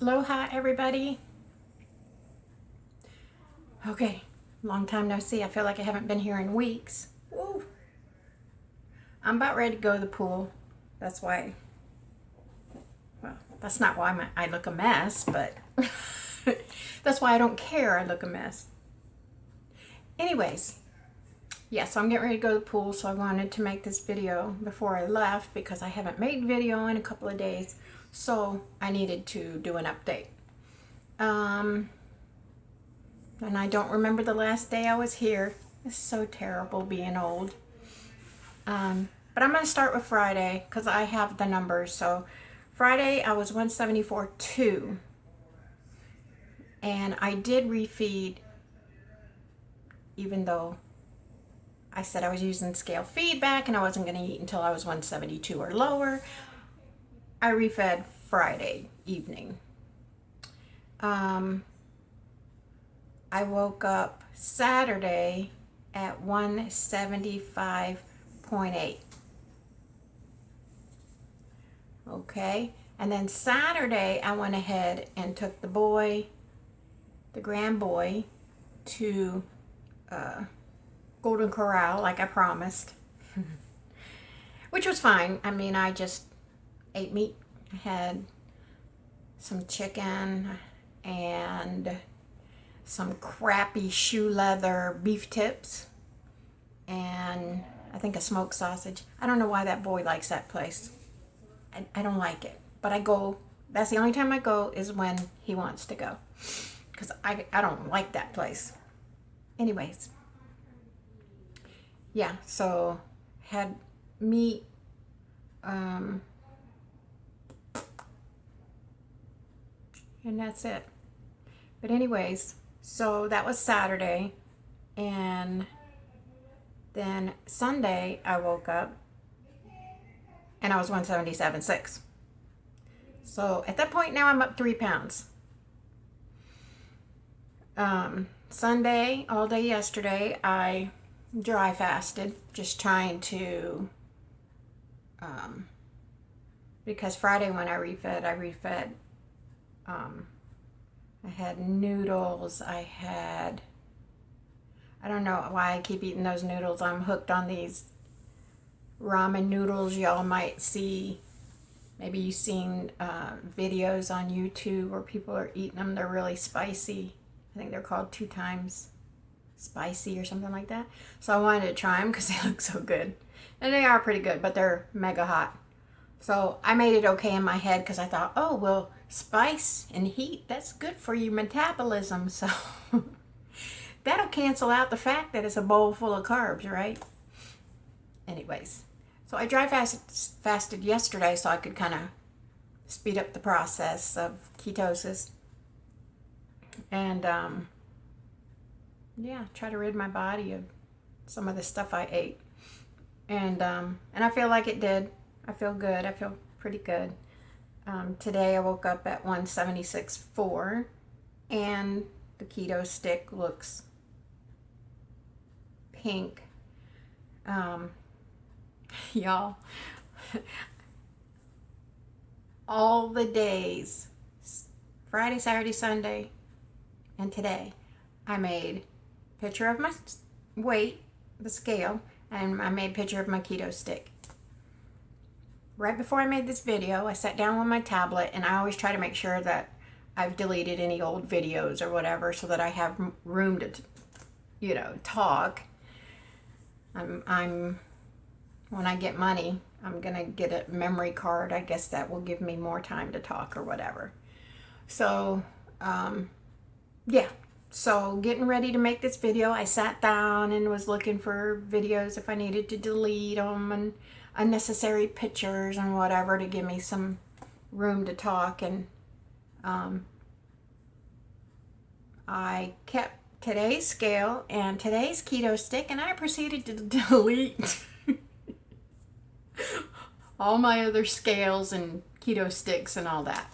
Aloha, everybody. Okay, long time no see. I feel like I haven't been here in weeks. Woo. I'm about ready to go to the pool. That's why, well, that's not why I look a mess, but that's why I don't care I look a mess. Anyways, yeah, so I'm getting ready to go to the pool, so I wanted to make this video before I left because I haven't made video in a couple of days, so I needed to do an update. And I don't remember the last day I was here. It's so terrible being old. But I'm going to start with Friday because I have the numbers. So Friday I was 174.2, and I did refeed, even though I said I was using scale feedback and I wasn't going to eat until I was 172 or lower. I refed Friday evening. I woke up Saturday at 175.8. Okay, and then Saturday I went ahead and took the grand boy, to Golden Corral like I promised, which was fine. I mean, I just ate meat. I had some chicken and some crappy shoe leather beef tips, and I think a smoked sausage. I don't know why that boy likes that place. I don't like it, but I go. That's the only time I go is when he wants to go, because I don't like that place. Anyways, yeah, so had meat, and that's it. But anyways, so that was Saturday, and then Sunday I woke up and I was 177.6. So at that point now I'm up 3 pounds. Sunday, all day yesterday, I dry fasted, just trying to, because Friday when I refed, I had noodles, I don't know why I keep eating those noodles. I'm hooked on these ramen noodles. Y'all might see, maybe you've seen videos on YouTube where people are eating them. They're really spicy. I think they're called 2 times spicy or something like that. So I wanted to try them because they look so good. And they are pretty good, but they're mega hot. So I made it okay in my head because I thought, oh, well, spice and heat, that's good for your metabolism. So that'll cancel out the fact that it's a bowl full of carbs, right? Anyways, so I dry fasted yesterday so I could kind of speed up the process of ketosis. And yeah, try to rid my body of some of the stuff I ate. And I feel like it did. I feel good. I feel pretty good. Today I woke up at 176.4, and the keto stick looks pink. Y'all, all the days, Friday, Saturday, Sunday, and today, I made a picture of my weight, the scale, and I made a picture of my keto stick. Right before I made this video, I sat down with my tablet, and I always try to make sure that I've deleted any old videos or whatever so that I have room to, talk. I'm when I get money, I'm gonna get a memory card. I guess that will give me more time to talk or whatever. So, yeah. So getting ready to make this video, I sat down and was looking for videos if I needed to delete them, and unnecessary pictures and whatever to give me some room to talk. And I kept today's scale and today's keto stick, and I proceeded to delete all my other scales and keto sticks and all that.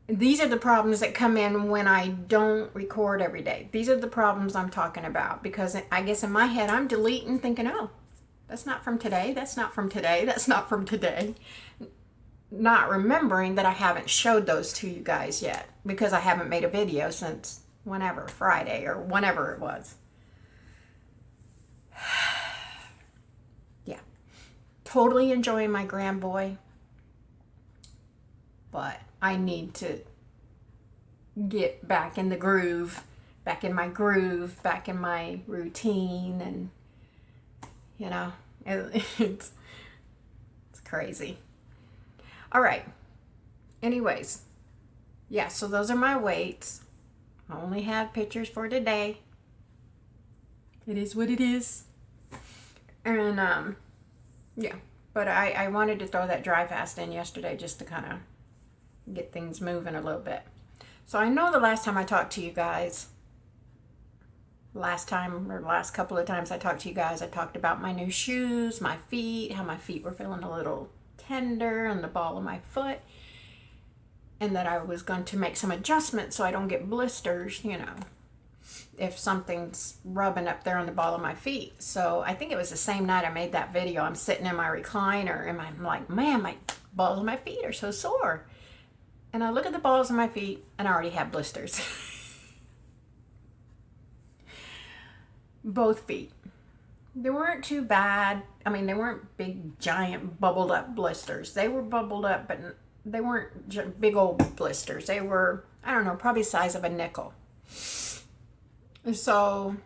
These are the problems that come in when I don't record every day. These are the problems I'm talking about, because I guess in my head I'm deleting, thinking, oh, that's not from today, that's not from today, that's not from today. not remembering that I haven't showed those to you guys yet because I haven't made a video since whenever, Friday or whenever it was. Yeah. Totally enjoying my grand boy, but I need to get back in the groove, back in my groove, back in my routine, and you know, it's crazy. All right. Anyways, yeah, so those are my weights. I only have pictures for today. It is what it is. And yeah, but I wanted to throw that dry fast in yesterday just to kind of get things moving a little bit. So I know the last time I talked to you guys, last couple of times I talked to you guys, I talked about my new shoes, my feet, how my feet were feeling a little tender on the ball of my foot, and that I was going to make some adjustments so I don't get blisters, you know, if something's rubbing up there on the ball of my feet. So I think it was the same night I made that video. I'm sitting in my recliner and I'm like, man, my balls of my feet are so sore. And I look at the balls of my feet and I already have blisters. Both feet. They weren't too bad. I mean, they weren't big, giant, bubbled up blisters. They were bubbled up, but they weren't big old blisters. They were, I don't know, probably the size of a nickel. So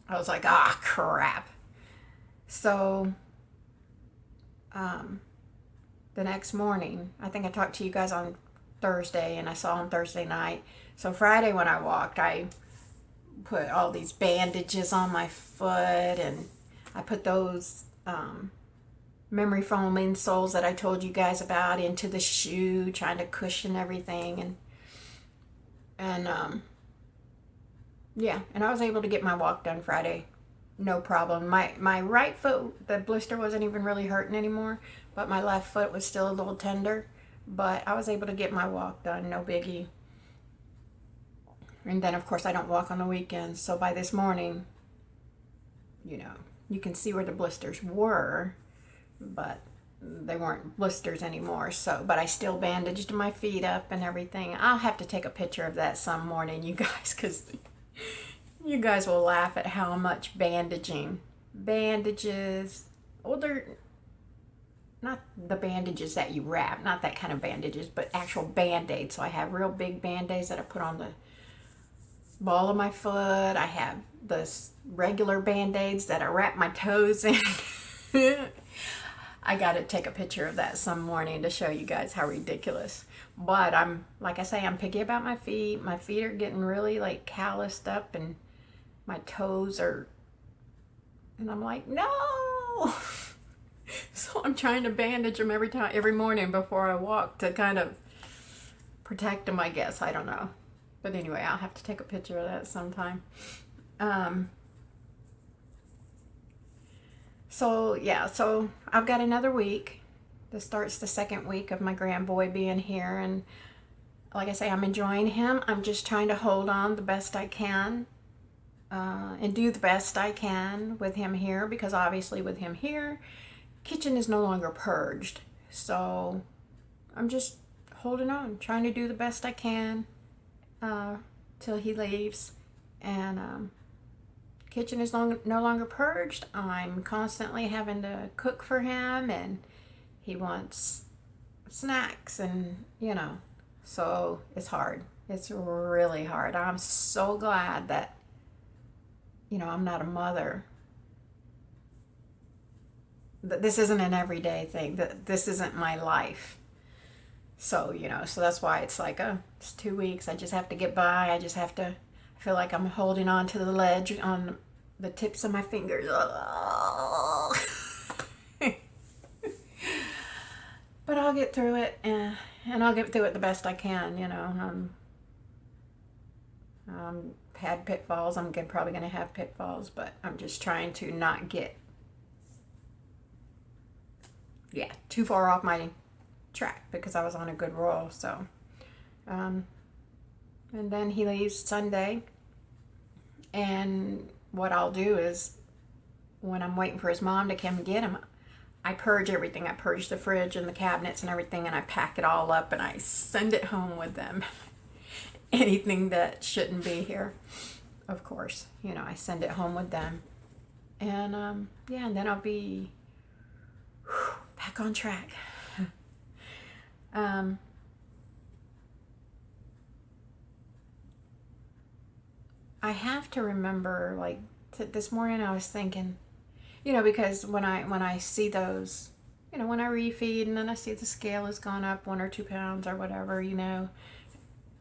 I was like, ah, crap. So the next morning, I think I talked to you guys on Thursday, and I saw on Thursday night. So Friday when I walked, I put all these bandages on my foot, and I put those memory foam insoles that I told you guys about into the shoe, trying to cushion everything, and yeah, and I was able to get my walk done Friday, no problem. My right foot, the blister wasn't even really hurting anymore, but my left foot was still a little tender, but I was able to get my walk done, no biggie. And then of course I don't walk on the weekends, so by this morning, you know, you can see where the blisters were, but they weren't blisters anymore. So, but I still bandaged my feet up and everything. I'll have to take a picture of that some morning, you guys, because you guys will laugh at how much bandages, well, they're not the bandages that you wrap, not that kind of bandages, but actual band-aids. So I have real big band-aids that I put on the ball of my foot. I have the regular band-aids that I wrap my toes in. I got to take a picture of that some morning to show you guys how ridiculous. But I'm, like I say, I'm picky about my feet. My feet are getting really like calloused up, and my toes are, and I'm like, no. So I'm trying to bandage them every morning before I walk to kind of protect them, I guess. I don't know. But anyway, I'll have to take a picture of that sometime. So yeah, so I've got another week. This starts the second week of my grand boy being here, and like I say, I'm enjoying him. I'm just trying to hold on the best I can, and do the best I can with him here, because obviously with him here, kitchen is no longer purged. So I'm just holding on, trying to do the best I can till he leaves, and kitchen is no longer purged. I'm constantly having to cook for him, and he wants snacks, and you know, so it's hard. It's really hard. I'm so glad that, you know, I'm not a mother. That this isn't an everyday thing. That this isn't my life. So, you know, so that's why it's like, oh, it's 2 weeks. I just have to get by. I feel like I'm holding on to the ledge on the tips of my fingers. But I'll get through it, and I'll get through it the best I can, you know. Had pitfalls. I'm probably going to have pitfalls, but I'm just trying to not get, too far off my track, because I was on a good roll. So, and then he leaves Sunday, and what I'll do is, when I'm waiting for his mom to come get him, I purge everything. I purge the fridge and the cabinets and everything, and I pack it all up and I send it home with them. Anything that shouldn't be here, of course, I send it home with them. And yeah, and then I'll be back on track. I have to remember, like, this morning I was thinking, because when I see those, when I refeed and then I see the scale has gone up 1 or 2 pounds or whatever,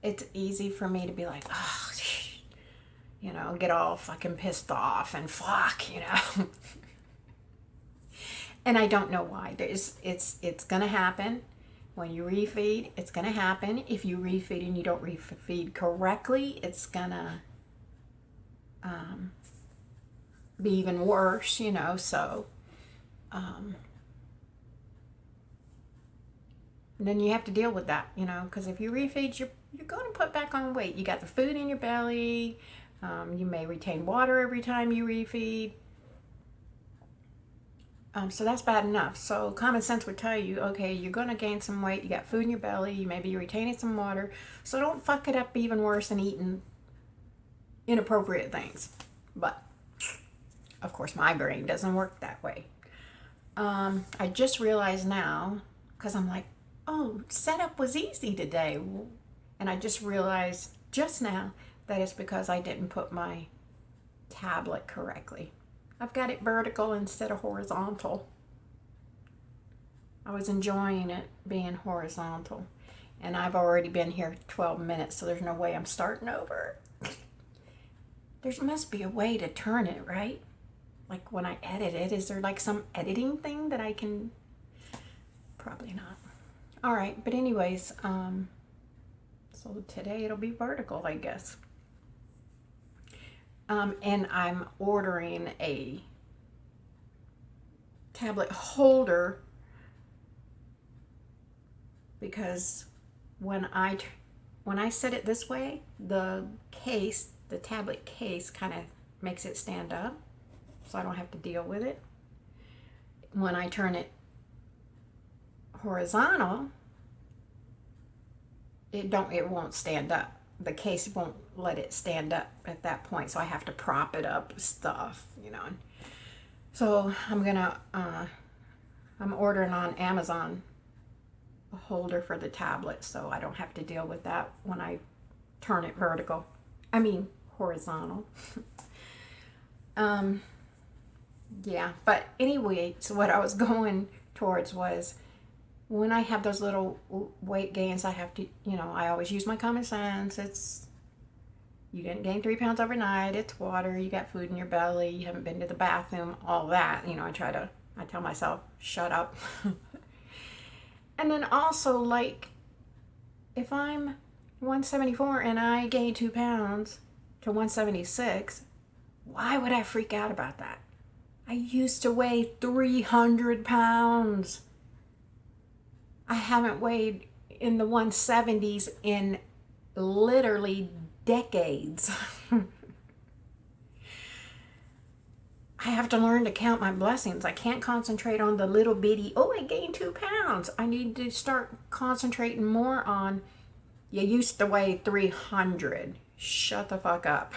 it's easy for me to be like, oh, get all fucking pissed off and fuck, And I don't know why. It's gonna happen. When you refeed, it's gonna happen. If you refeed and you don't refeed correctly, it's gonna be even worse, so then you have to deal with that, because if you refeed, you're going to put back on weight. You got the food in your belly. You may retain water every time you refeed. So that's bad enough. So common sense would tell you, okay, you're going to gain some weight. You got food in your belly. Maybe you're retaining some water. So don't fuck it up even worse and eating inappropriate things. But, of course, my brain doesn't work that way. I just realized now, because I'm like, oh, setup was easy today. And I just realized just now that it's because I didn't put my tablet correctly. I've got it vertical instead of horizontal. I was enjoying it being horizontal. And I've already been here 12 minutes, so there's no way I'm starting over. There must be a way to turn it, right? Like when I edit it, is there like some editing thing that I can? Probably not. All right, but anyways, so today it'll be vertical, I guess. And I'm ordering a tablet holder because when I set it this way, the tablet case kind of makes it stand up, so I don't have to deal with it. When I turn it horizontal, it won't stand up. The case won't let it stand up at that point, so I have to prop it up with stuff, So I'm ordering on Amazon a holder for the tablet, so I don't have to deal with that when I turn it horizontal. Yeah, but anyway, so what I was going towards was, when I have those little weight gains, I have to, I always use my common sense. You didn't gain 3 pounds overnight. It's water. You got food in your belly. You haven't been to the bathroom. All that. I tell myself, shut up. And then also, like, if I'm 174 and I gain 2 pounds to 176, why would I freak out about that? I used to weigh 300 pounds. I haven't weighed in the 170s in literally decades. I have to learn to count my blessings. I can't concentrate on the little bitty, oh, I gained 2 pounds. I need to start concentrating more on, you used to weigh 300. Shut the fuck up.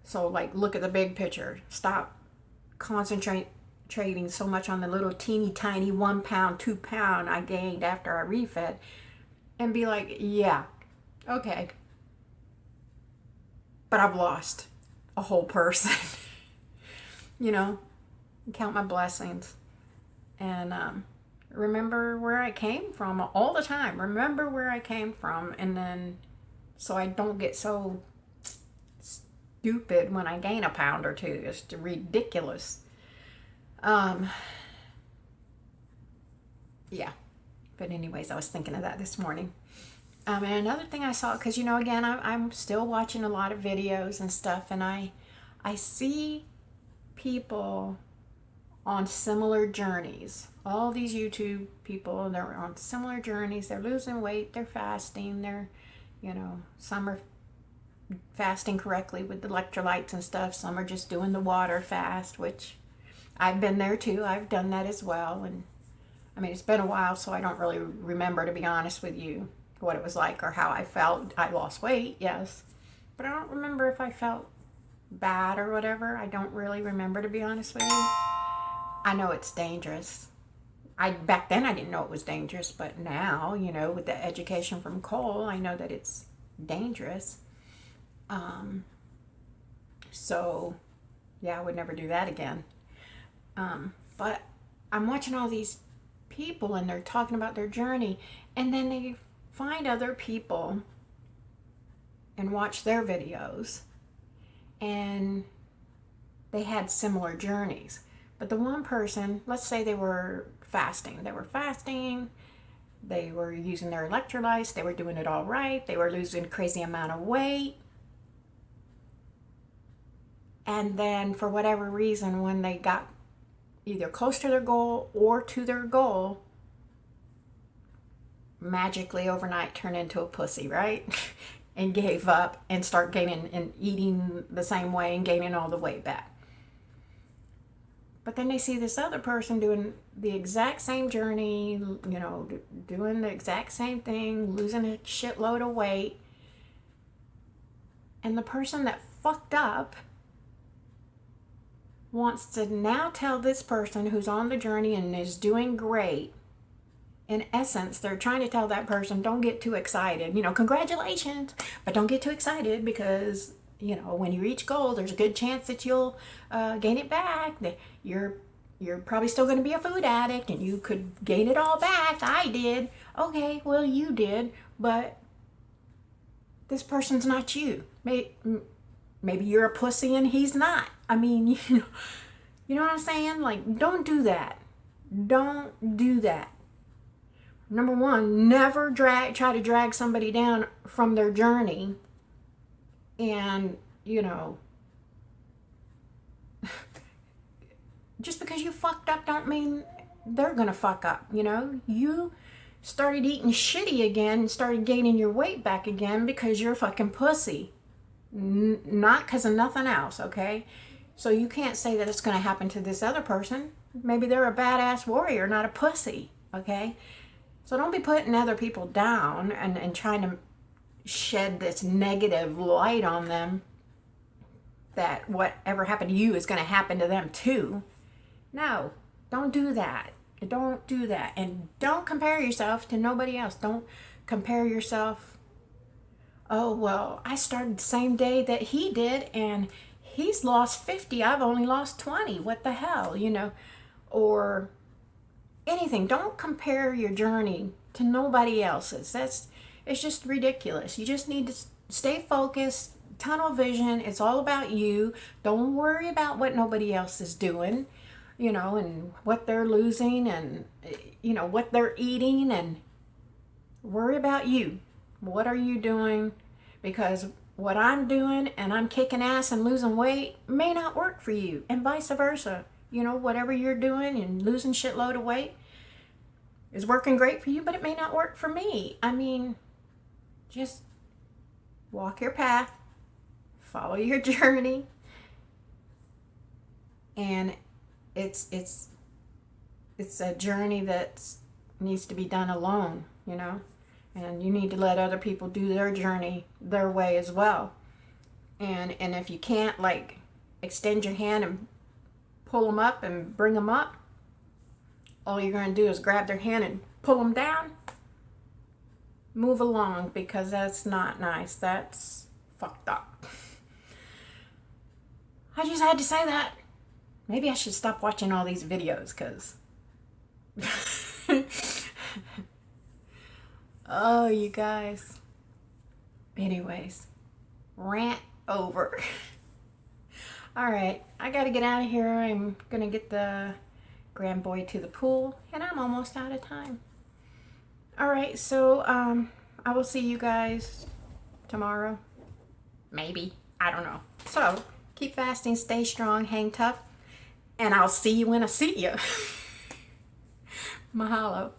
So look at the big picture. Stop concentrating so much on the little teeny tiny 1 pound, 2 pound I gained after I refed, and be like, yeah, okay, but I've lost a whole person. Count my blessings and remember where I came from all the time. Remember where I came from, and then so I don't get so stupid when I gain a pound or two. It's ridiculous. Yeah. But anyways, I was thinking of that this morning. And another thing I saw, because, again, I'm still watching a lot of videos and stuff, and I see people on similar journeys. All these YouTube people, they're on similar journeys. They're losing weight, they're fasting, they're, some are fasting correctly with electrolytes and stuff. Some are just doing the water fast, which I've been there too. I've done that as well. And I mean, it's been a while, so I don't really remember, to be honest with you, what it was like or how I felt. I lost weight, yes, but I don't remember if I felt bad or whatever. I don't really remember, to be honest with you. I know it's dangerous. Back then I didn't know it was dangerous, but now, with the education from Cole, I know that it's dangerous. So yeah, I would never do that again. But I'm watching all these people and they're talking about their journey, and then they find other people and watch their videos, and they had similar journeys. But the one person, let's say they were fasting, they were using their electrolytes, they were doing it all right, they were losing a crazy amount of weight. And then for whatever reason, when they got either close to their goal or to their goal, magically overnight turned into a pussy, right? And gave up and start gaining and eating the same way and gaining all the weight back. But then they see this other person doing the exact same journey, doing the exact same thing, losing a shitload of weight. And the person that fucked up wants to now tell this person who's on the journey and is doing great. In essence, they're trying to tell that person, don't get too excited. Congratulations, but don't get too excited because, when you reach goal, there's a good chance that you'll gain it back. That you're probably still going to be a food addict and you could gain it all back. I did. Okay, well, you did, but this person's not you. Maybe you're a pussy and he's not. I mean, you know what I'm saying? Like, don't do that. Don't do that. Number one, never try to drag somebody down from their journey. And, just because you fucked up don't mean they're going to fuck up, You started eating shitty again and started gaining your weight back again because you're a fucking pussy. Not because of nothing else, okay? So you can't say that it's going to happen to this other person. Maybe they're a badass warrior, not a pussy, okay? So don't be putting other people down and trying to shed this negative light on them that whatever happened to you is going to happen to them too. No, don't do that. Don't do that. And don't compare yourself to nobody else. Don't compare yourself. Oh, well, I started the same day that he did and he's lost 50. I've only lost 20. What the hell, Or anything. Don't compare your journey to nobody else's. It's just ridiculous. You just need to stay focused, tunnel vision. It's all about you. Don't worry about what nobody else is doing, and what they're losing and, what they're eating, and worry about you. What are you doing? Because what I'm doing and I'm kicking ass and losing weight may not work for you, and vice versa. Whatever you're doing and losing shitload of weight is working great for you, but it may not work for me. I mean, just walk your path, follow your journey, and it's a journey that needs to be done alone, and you need to let other people do their journey their way as well. And if you can't, like, extend your hand and pull them up and bring them up, all you're going to do is grab their hand and pull them down. Move along, because that's not nice. That's fucked up. I just had to say that. Maybe I should stop watching all these videos, because oh, you guys. Anyways, rant over. All right, I gotta get out of here. I'm gonna get the grand boy to the pool, and I'm almost out of time. All right, so I will see you guys tomorrow. Maybe. I don't know. So keep fasting, stay strong, hang tough, and I'll see you when I see you. Mahalo.